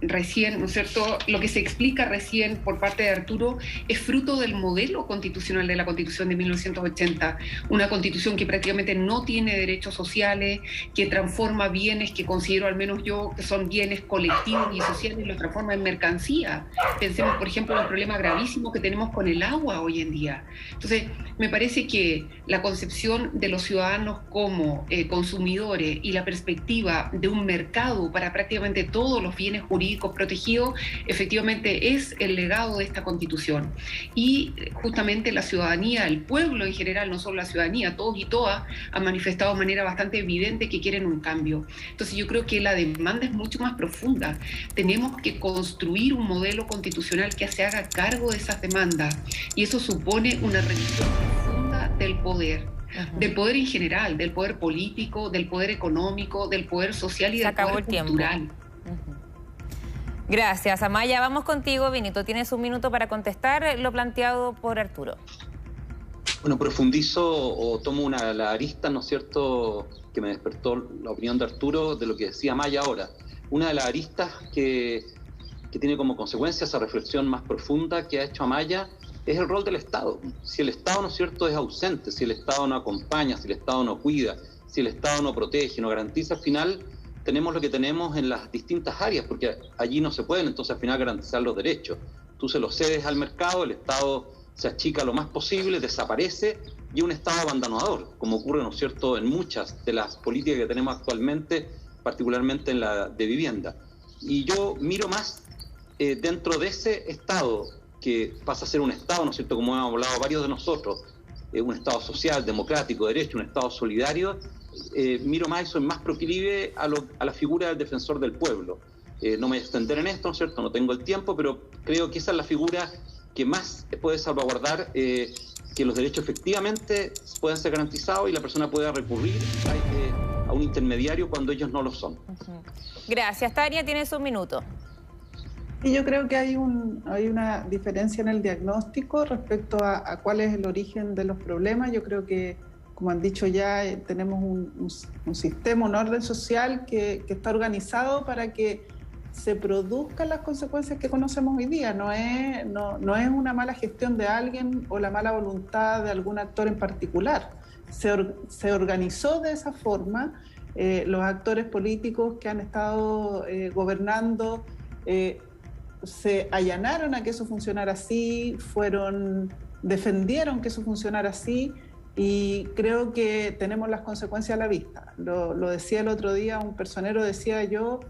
Speaker 5: recién, ¿no es cierto?, lo que se explica recién por parte de Arturo es fruto del modelo constitucional de la Constitución de 1980, una Constitución que prácticamente no tiene derechos sociales, que transforma bienes que considero, al menos yo, que son bienes colectivos y sociales, y los transforma en mercancía. Pensemos, por ejemplo, en el problema gravísimo que tenemos con el agua hoy en día. Entonces, me parece que la concepción de los ciudadanos como consumidores y la perspectiva de un mercado para prácticamente todos los bienes jurídicos protegidos, efectivamente es el legado de esta Constitución. Y justamente la ciudadanía, el pueblo en general, no solo la ciudadanía, todos y todas, han manifestado de manera bastante evidente que quieren un cambio. Entonces, yo creo que la demanda es mucho más profunda. Tenemos que construir un modelo constitucional que se haga cargo de esas demandas, y eso supone una revisión profunda del poder. Del poder en general, del poder político, del poder económico, del poder social y del poder cultural.
Speaker 1: Gracias, Amaya. Vamos contigo, Benito. Tienes un minuto para contestar lo planteado por Arturo.
Speaker 2: Bueno, profundizo o tomo una de las aristas, ¿no es cierto?, que me despertó la opinión de Arturo de lo que decía Amaya ahora. Una de las aristas que tiene como consecuencia esa reflexión más profunda que ha hecho Amaya es el rol del Estado. Si el Estado, ¿no es cierto?, es ausente, si el Estado no acompaña, si el Estado no cuida, si el Estado no protege, no garantiza, al final tenemos lo que tenemos en las distintas áreas, porque allí no se pueden entonces al final garantizar los derechos. Tú se los cedes al mercado, el Estado se achica lo más posible, desaparece, y un Estado abandonador, como ocurre, ¿no es cierto?, en muchas de las políticas que tenemos actualmente, particularmente en la de vivienda. Y yo miro más dentro de ese Estado, que pasa a ser un Estado, ¿no es cierto?, como hemos hablado varios de nosotros, un Estado social, democrático, de derecho, un Estado solidario, miro más eso, es más proclive a la figura del defensor del pueblo. No me voy a extender en esto, ¿no es cierto?, no tengo el tiempo, pero creo que esa es la figura que más puede salvaguardar que los derechos efectivamente puedan ser garantizados y la persona pueda recurrir a un intermediario cuando ellos no lo son.
Speaker 1: Gracias. Tania, tienes un minuto.
Speaker 4: Y yo creo que hay una diferencia en el diagnóstico respecto a cuál es el origen de los problemas. Yo creo que, como han dicho ya, tenemos un sistema, un orden social que está organizado para que se produzcan las consecuencias que conocemos hoy día. No es una mala gestión de alguien o la mala voluntad de algún actor en particular. Se organizó de esa forma. Los actores políticos que han estado gobernando se allanaron a que eso funcionara así, defendieron que eso funcionara así, y creo que tenemos las consecuencias a la vista. Lo decía el otro día, un personero decía, yo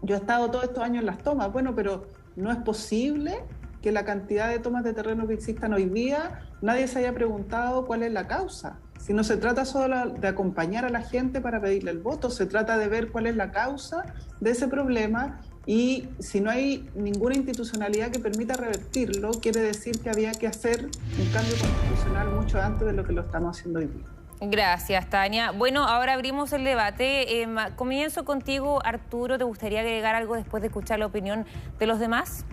Speaker 4: he estado todos estos años en las tomas. Bueno, pero no es posible que la cantidad de tomas de terreno que existan hoy día, nadie se haya preguntado cuál es la causa. Si no se trata solo de acompañar a la gente para pedirle el voto, se trata de ver cuál es la causa de ese problema, y si no hay ninguna institucionalidad que permita revertirlo, quiere decir que había que hacer un cambio constitucional mucho antes de lo que lo estamos haciendo hoy día.
Speaker 1: Gracias, Tania. Bueno, ahora abrimos el debate. Comienzo contigo, Arturo. ¿Te gustaría agregar algo después de escuchar la opinión de los demás?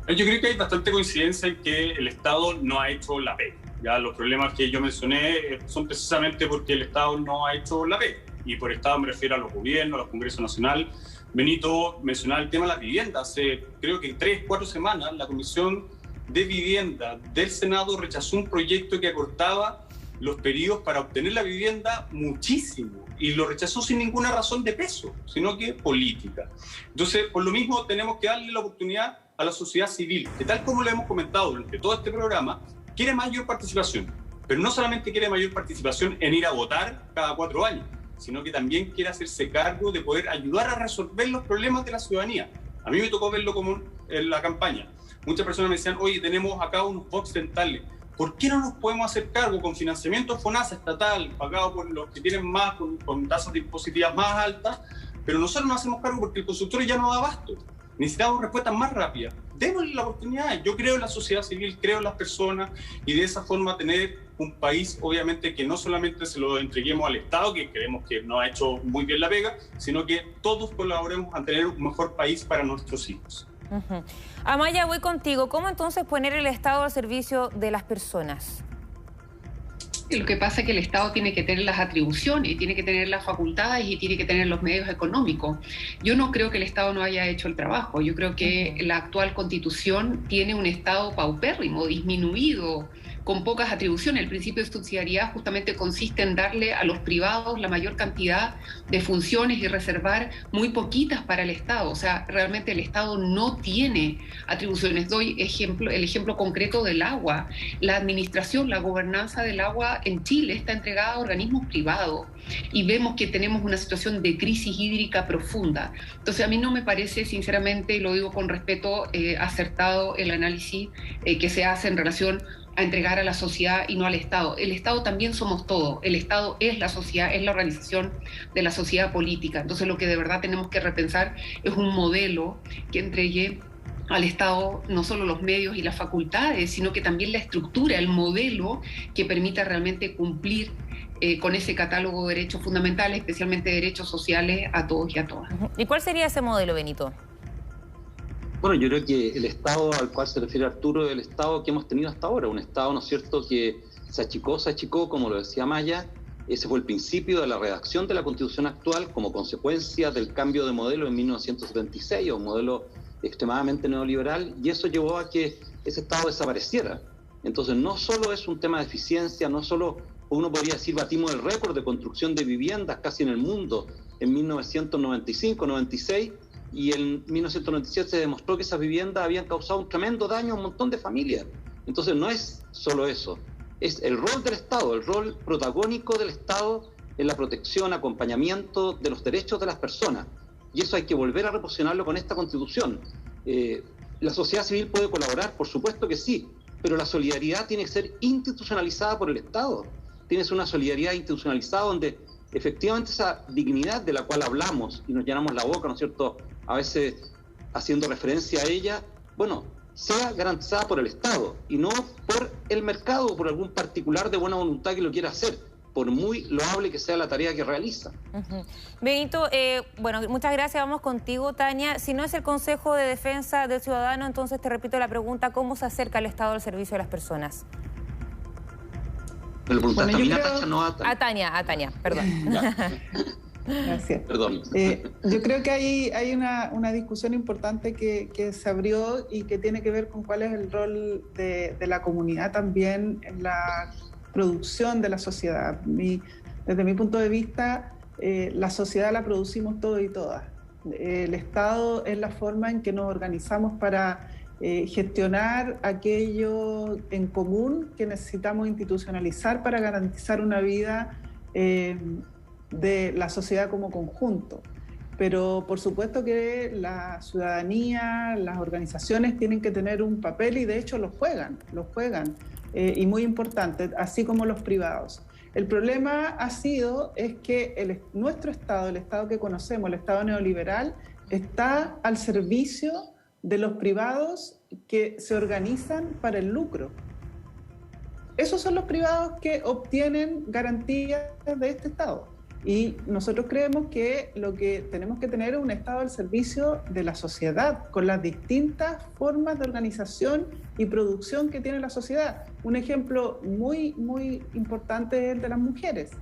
Speaker 3: Yo creo que hay bastante coincidencia en que el Estado no ha hecho la pega. Ya los problemas que yo mencioné son precisamente porque el Estado no ha hecho la pega. Y por Estado me refiero a los gobiernos, a los Congresos Nacional. Benito mencionaba el tema de las viviendas. Hace creo que 3-4 semanas la Comisión de Vivienda del Senado rechazó un proyecto que acortaba los periodos para obtener la vivienda muchísimo, y lo rechazó sin ninguna razón de peso, sino que política. Entonces, por lo mismo, tenemos que darle la oportunidad a la sociedad civil, que tal como lo hemos comentado durante todo este programa, quiere mayor participación, pero no solamente quiere mayor participación en ir a votar cada 4 años, sino que también quiere hacerse cargo de poder ayudar a resolver los problemas de la ciudadanía. A mí me tocó verlo como en la campaña. Muchas personas me decían, oye, tenemos acá unos box dentales, ¿por qué no nos podemos hacer cargo con financiamiento FONASA estatal, pagado por los que tienen más, con tasas impositivas más altas? Pero nosotros nos hacemos cargo porque el consultorio ya no da abasto. Necesitamos respuestas más rápidas. Démosle la oportunidad. Yo creo en la sociedad civil, creo en las personas, y de esa forma tener un país, obviamente, que no solamente se lo entreguemos al Estado, que creemos que no ha hecho muy bien la pega, sino que todos colaboremos a tener un mejor país para nuestros hijos.
Speaker 1: Amaya, voy contigo. ¿Cómo entonces poner el Estado al servicio de las personas?
Speaker 5: Lo que pasa es que el Estado tiene que tener las atribuciones, tiene que tener las facultades y tiene que tener los medios económicos. Yo no creo que el Estado no haya hecho el trabajo. Yo creo que la actual Constitución tiene un Estado paupérrimo, disminuido, con pocas atribuciones. El principio de subsidiariedad justamente consiste en darle a los privados la mayor cantidad de funciones y reservar muy poquitas para el Estado. O sea, realmente el Estado no tiene atribuciones. Doy el ejemplo concreto del agua. La administración, la gobernanza del agua en Chile está entregada a organismos privados y vemos que tenemos una situación de crisis hídrica profunda. Entonces a mí no me parece, sinceramente, y lo digo con respeto, acertado el análisis que se hace en relación a entregar a la sociedad y no al Estado. El Estado también somos todos. El Estado es la sociedad, es la organización de la sociedad política. Entonces lo que de verdad tenemos que repensar es un modelo que entregue al Estado no solo los medios y las facultades, sino que también la estructura, el modelo que permita realmente cumplir con ese catálogo de derechos fundamentales, especialmente derechos sociales a todos y a todas.
Speaker 1: ¿Y cuál sería ese modelo, Benito?
Speaker 2: Bueno, yo creo que el Estado al cual se refiere Arturo es el Estado que hemos tenido hasta ahora, un Estado, ¿no es cierto?, que se achicó, como lo decía Maya. Ese fue el principio de la redacción de la Constitución actual como consecuencia del cambio de modelo en 1976, un modelo extremadamente neoliberal, y eso llevó a que ese Estado desapareciera. Entonces no solo es un tema de eficiencia, no solo uno podría decir batimos el récord de construcción de viviendas casi en el mundo en 1995-96, y en 1997 se demostró que esas viviendas habían causado un tremendo daño a un montón de familias. Entonces no es solo eso, es el rol del Estado, el rol protagónico del Estado en la protección, acompañamiento de los derechos de las personas. Y eso hay que volver a reposicionarlo con esta Constitución. ¿La sociedad civil puede colaborar? Por supuesto que sí, pero la solidaridad tiene que ser institucionalizada por el Estado. Tienes una solidaridad institucionalizada donde efectivamente esa dignidad de la cual hablamos y nos llenamos la boca, ¿no es cierto?, a veces haciendo referencia a ella, bueno, sea garantizada por el Estado y no por el mercado o por algún particular de buena voluntad que lo quiera hacer, por muy loable que sea la tarea que realiza.
Speaker 1: Benito, bueno, muchas gracias. Vamos contigo, Tania. Si no es el Consejo de Defensa del Ciudadano, entonces te repito la pregunta, ¿cómo se acerca el Estado al servicio de las personas?
Speaker 2: Pero bueno, Tacha, no a
Speaker 1: Tania. A Tania, perdón.
Speaker 4: Gracias.
Speaker 2: Perdón.
Speaker 4: Yo creo que hay una discusión importante que se abrió y que tiene que ver con cuál es el rol de la comunidad también en la producción de la sociedad. Desde mi punto de vista, la sociedad la producimos todos y todas. El Estado es la forma en que nos organizamos para gestionar aquello en común que necesitamos institucionalizar para garantizar una vida de la sociedad como conjunto. Pero por supuesto que la ciudadanía, las organizaciones tienen que tener un papel y de hecho lo juegan, y muy importante, así como los privados. El problema es que nuestro Estado, el Estado que conocemos, el Estado neoliberal, está al servicio de los privados que se organizan para el lucro. Esos son los privados que obtienen garantías de este Estado. Y nosotros creemos que lo que tenemos que tener es un Estado al servicio de la sociedad, con las distintas formas de organización y producción que tiene la sociedad. Un ejemplo muy, muy importante es el de las mujeres.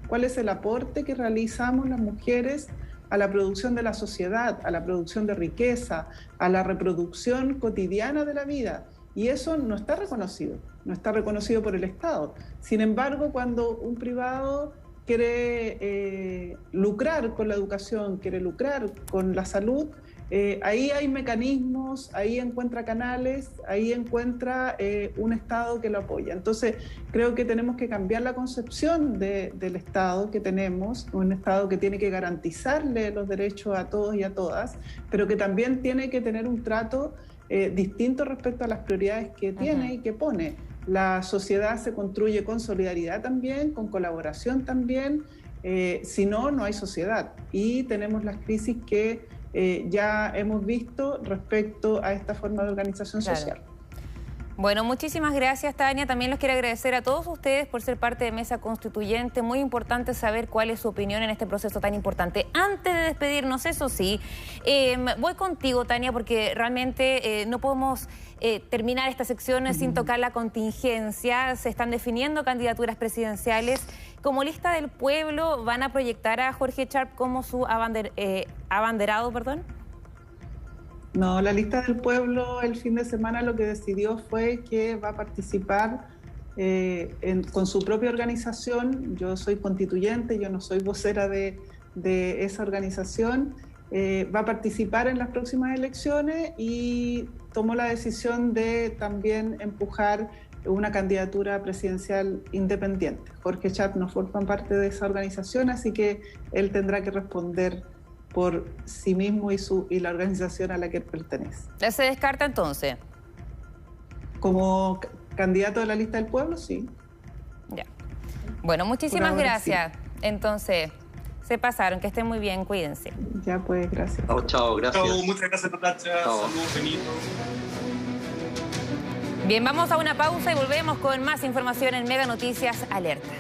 Speaker 4: ¿Cuál es el aporte que realizamos las mujeres a la producción de la sociedad, a la producción de riqueza, a la reproducción cotidiana de la vida? Y eso no está reconocido por el Estado. Sin embargo, cuando un privado quiere lucrar con la educación, quiere lucrar con la salud, ahí hay mecanismos, ahí encuentra canales, ahí encuentra un Estado que lo apoya. Entonces, creo que tenemos que cambiar la concepción del Estado que tenemos, un Estado que tiene que garantizarle los derechos a todos y a todas, pero que también tiene que tener un trato distinto respecto a las prioridades que tiene y que pone. La sociedad se construye con solidaridad también, con colaboración también, si no, no hay sociedad. Y tenemos las crisis que ya hemos visto respecto a esta forma de organización social.
Speaker 1: Bueno, muchísimas gracias, Tania. También les quiero agradecer a todos ustedes por ser parte de Mesa Constituyente. Muy importante saber cuál es su opinión en este proceso tan importante. Antes de despedirnos, eso sí, voy contigo, Tania, porque realmente no podemos terminar esta sección sin tocar la contingencia. Se están definiendo candidaturas presidenciales. Como Lista del Pueblo, ¿van a proyectar a Jorge Sharp como su abanderado, perdón?
Speaker 4: No, la Lista del Pueblo el fin de semana lo que decidió fue que va a participar con su propia organización. Yo soy constituyente, yo no soy vocera de esa organización. Va a participar en las próximas elecciones y tomó la decisión de también empujar una candidatura presidencial independiente. Jorge Sharp no forma parte de esa organización, así que él tendrá que responder por sí mismo y la organización a la que pertenece.
Speaker 1: ¿Se descarta entonces?
Speaker 4: Como candidato de la Lista del Pueblo, sí.
Speaker 1: Ya. Bueno, muchísimas gracias. Sí. Entonces, se pasaron. Que estén muy bien. Cuídense.
Speaker 4: Ya pues, gracias.
Speaker 2: Chao, gracias.
Speaker 3: Chao, muchas gracias, Natacha. Saludos, Benito.
Speaker 1: Bien, vamos a una pausa y volvemos con más información en Mega Noticias Alerta.